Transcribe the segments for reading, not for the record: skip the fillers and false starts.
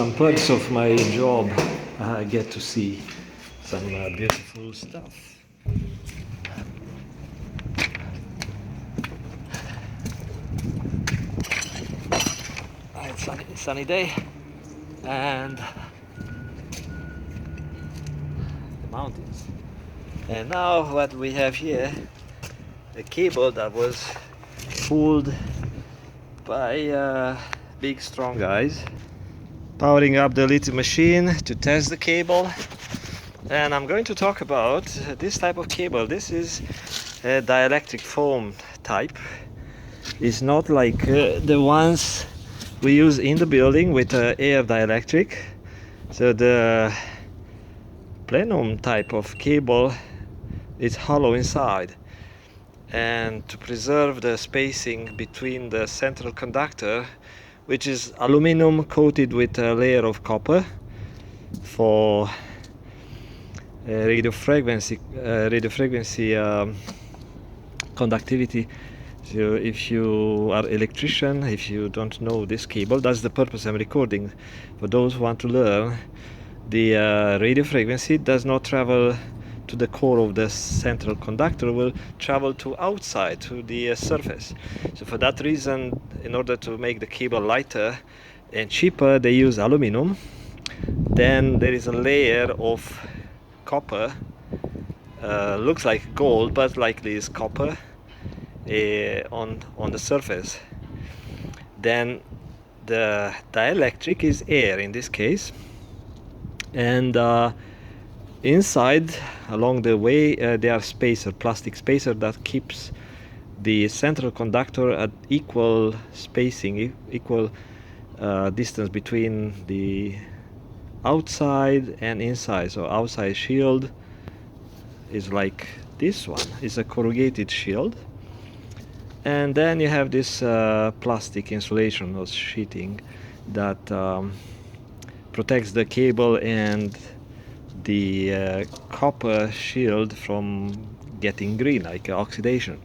some perks of my job. I get to see some beautiful stuff. It's sunny day, and the mountains. And now what we have here, a cable that was pulled by big strong guys, powering up the little machine to test the cable. And I'm going to talk about this type of cable. This is a dielectric foam type. It's not like the ones we use in the building with air dielectric. So the plenum type of cable is hollow inside, and to preserve the spacing between the central conductor, which is aluminum coated with a layer of copper for radio frequency conductivity. So if you are electrician, if you don't know this cable, that's the purpose I'm recording. For those who want to learn, the radio frequency does not travel to the core of the central conductor, will travel to outside, to the surface. So for that reason, in order to make the cable lighter and cheaper, they use aluminum. Then there is a layer of copper, looks like gold but likely is copper, on the surface. Then the dielectric is air in this case, and inside along the way there are plastic spacer that keeps the central conductor at equal spacing, equal distance between the outside and inside. So outside shield is like this one, is a corrugated shield, and then you have this plastic insulation or sheeting that protects the cable and the copper shield from getting green, like oxidation,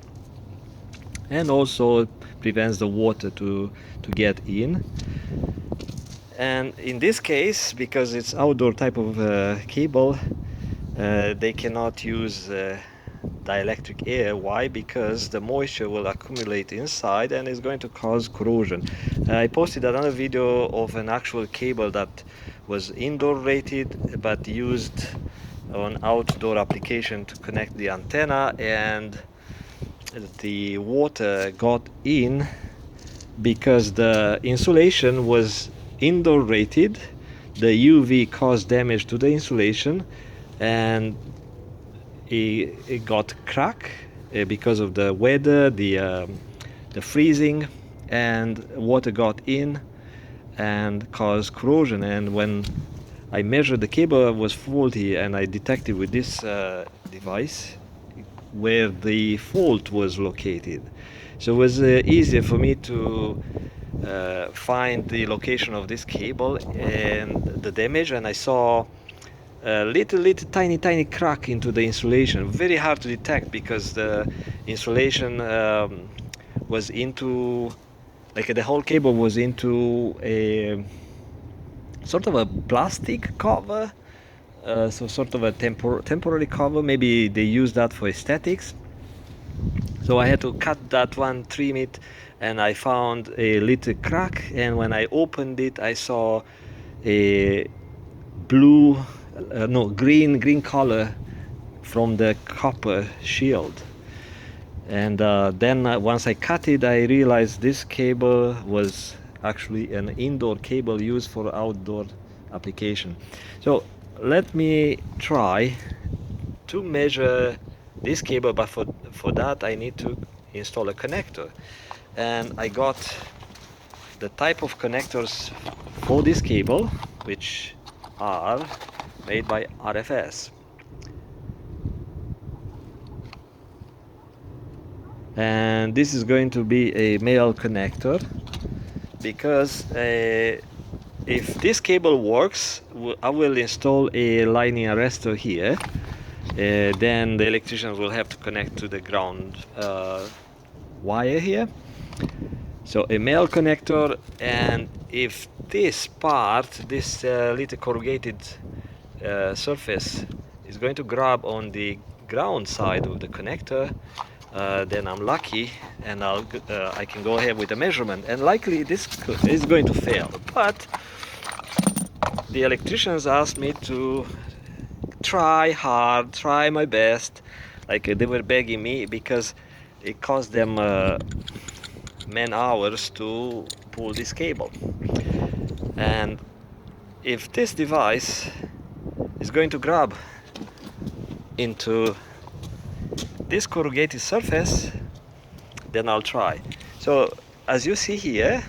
and also prevents the water to get in. And in this case, because it's outdoor type of cable, they cannot use dielectric air. Why? Because the moisture will accumulate inside and is going to cause corrosion. I posted another video of an actual cable that was indoor rated but used on outdoor application to connect the antenna, and the water got in because the insulation was indoor rated. The UV caused damage to the insulation, and it got crack because of the weather, the freezing, and water got in and caused corrosion. And when I measured, the cable was faulty, and I detected with this device where the fault was located. So it was easier for me to find the location of this cable and the damage, and I saw a little tiny crack into the insulation. Very hard to detect because the insulation was into, like, the whole cable was into a sort of a plastic cover, so sort of a temporary cover. Maybe they use that for aesthetics. So I had to cut that one, trim it, and I found a little crack, and when I opened it I saw a green color from the copper shield. And then once I cut it, I realized this cable was actually an indoor cable used for outdoor application. So let me try to measure this cable, but for that I need to install a connector, and I got the type of connectors for this cable, which are made by RFS. And this is going to be a male connector, because if this cable works, I will install a lining arrestor here. Then the electricians will have to connect to the ground wire here. So a male connector, and if this part, this little corrugated surface is going to grab on the ground side of the connector, then I'm lucky and I can go ahead with the measurement, and likely this is going to fail. But the electricians asked me to try hard, try my best, like they were begging me, because it cost them man hours to pull this cable. And if this device is going to grab into this corrugated surface, then I'll try. So as you see here,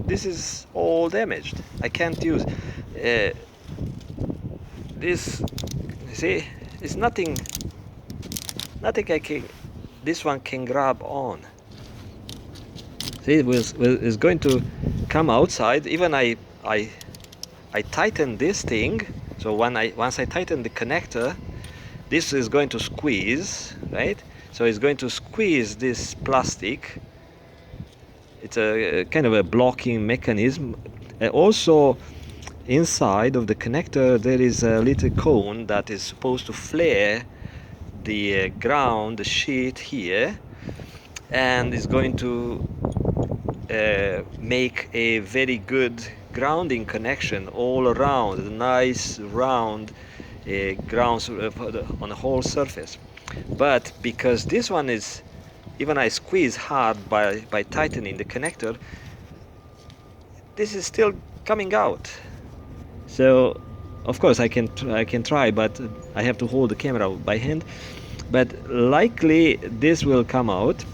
this is all damaged. I can't use this. See, it's nothing this one can grab on. See, it's going to come outside. Even I tighten this thing, so once I tighten the connector, this is going to squeeze, right? So it's going to squeeze this plastic. It's a kind of a blocking mechanism. Also, inside of the connector there is a little cone that is supposed to flare the ground, the sheet here, and is going to make a very good grounding connection all around, a nice round ground on the whole surface. But because this one is, even I squeeze hard by tightening the connector, this is still coming out. So of course I can try, but I have to hold the camera by hand. But likely this will come out,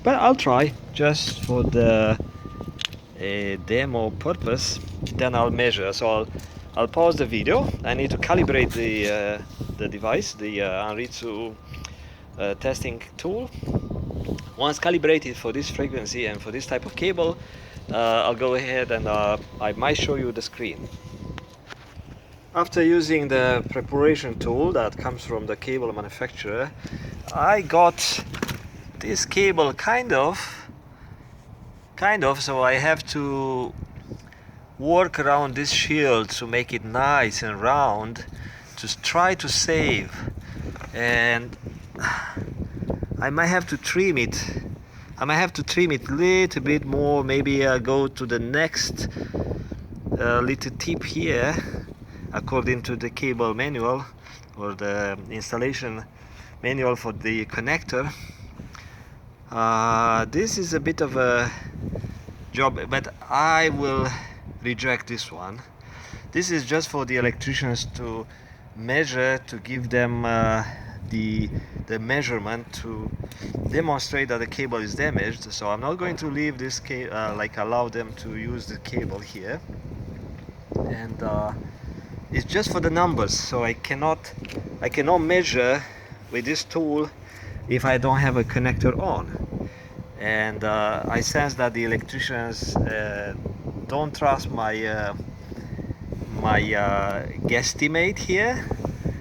but I'll try just for the demo purpose. Then I'll measure. So I'll pause the video. I need to calibrate the device, the Anritsu testing tool. Once calibrated for this frequency and for this type of cable, I'll go ahead and I might show you the screen. After using the preparation tool that comes from the cable manufacturer, I got this cable kind of, so I have to work around this shield to make it nice and round, to try to save. And I might have to trim it. I might have to trim it a little bit more. Maybe I'll go to the next little tip here, according to the cable manual or the installation manual for the connector. This is a bit of a job, but I will reject this one. This is just for the electricians to measure, to give them the measurement to demonstrate that the cable is damaged. So I'm not going to leave this like allow them to use the cable here, and it's just for the numbers. So I cannot measure with this tool if I don't have a connector on. And I sense that the electricians don't trust my my guesstimate here.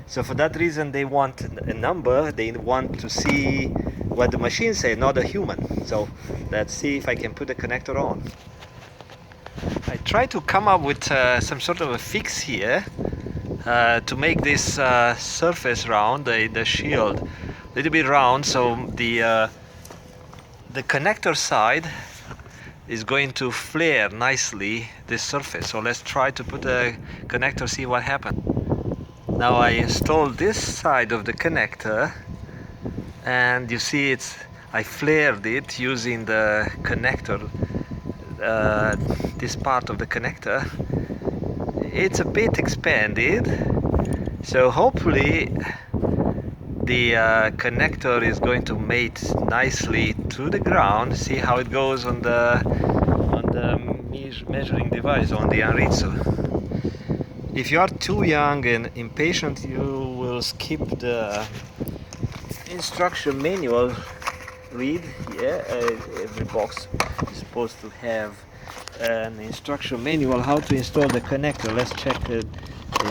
So for that reason they want a number. They want to see what the machine says, not a human. So let's see if I can put the connector on. I try to come up with some sort of a fix here to make this surface round, the shield, a little bit round, so the connector side is going to flare nicely this surface. So let's try to put a connector, see what happens. Now I installed this side of the connector, and you see I flared it using the connector, this part of the connector. It's a bit expanded, so hopefully the connector is going to mate nicely to the ground. See how it goes on the measuring device on the Anritsu. If you are too young and impatient, you will skip the instruction manual. Read here. Every box is supposed to have an instruction manual how to install the connector. Let's check the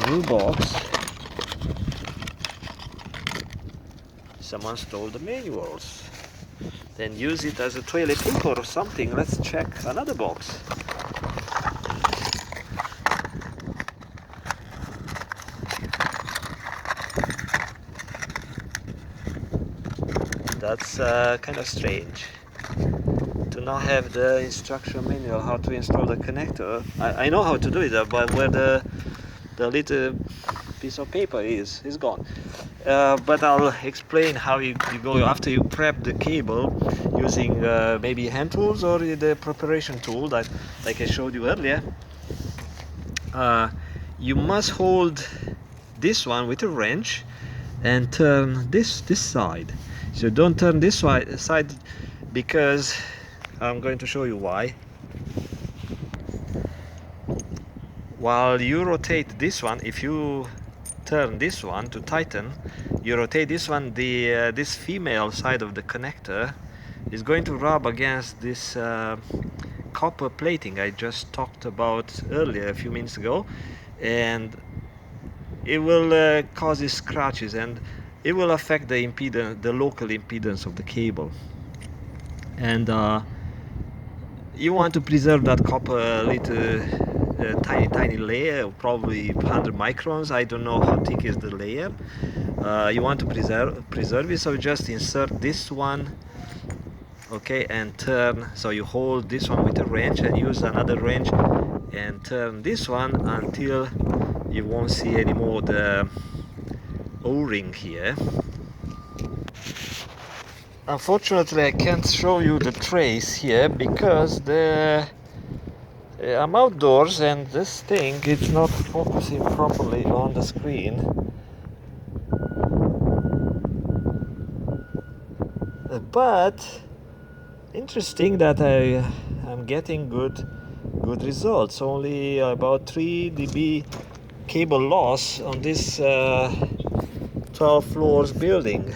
new box. Someone stole the manuals. Then use it as a toilet paper or something. Let's check another box. That's kind of strange to not have the instruction manual how to install the connector. I know how to do it, but where the little piece of paper is gone. But I'll explain how you go after you prep the cable using maybe hand tools or the preparation tool that like I showed you earlier. You must hold this one with a wrench and turn this side. So don't turn this side, because I'm going to show you why. While you rotate this one, if you turn this one to tighten, you rotate this one, this female side of the connector is going to rub against this copper plating I just talked about earlier a few minutes ago, and it will cause these scratches, and it will affect the impedance, the local impedance of the cable. And you want to preserve that copper little tiny layer, probably 100 microns. I don't know how thick is the layer. You want to preserve it, so just insert this one, okay, and turn. So you hold this one with a wrench and use another wrench and turn this one until you won't see anymore the O-ring here. Unfortunately, I can't show you the trace here because I'm outdoors and this thing is not focusing properly on the screen. But interesting that I'm getting good results. Only about 3 dB cable loss on this 12 floors building.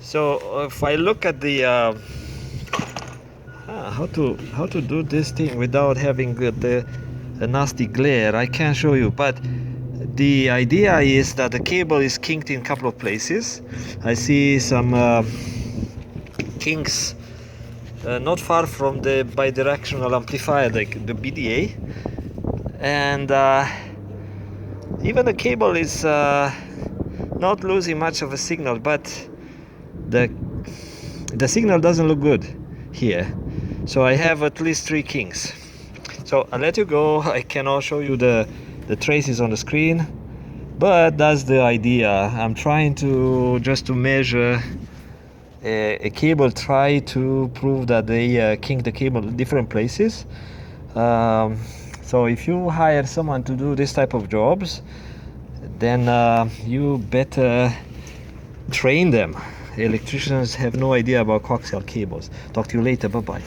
So if I look at the how to do this thing without having the nasty glare, I can't show you, but the idea is that the cable is kinked in a couple of places. I see some kinks not far from the bidirectional amplifier, like the BDA, and even the cable is not losing much of a signal, but the signal doesn't look good here. So I have at least 3 kinks. So I'll let you go. I cannot show you the traces on the screen, but that's the idea. I'm trying to just to measure a cable, try to prove that they kink the cable in different places. So if you hire someone to do this type of jobs, then you better train them. Electricians have no idea about coaxial cables. Talk to you later. Bye bye.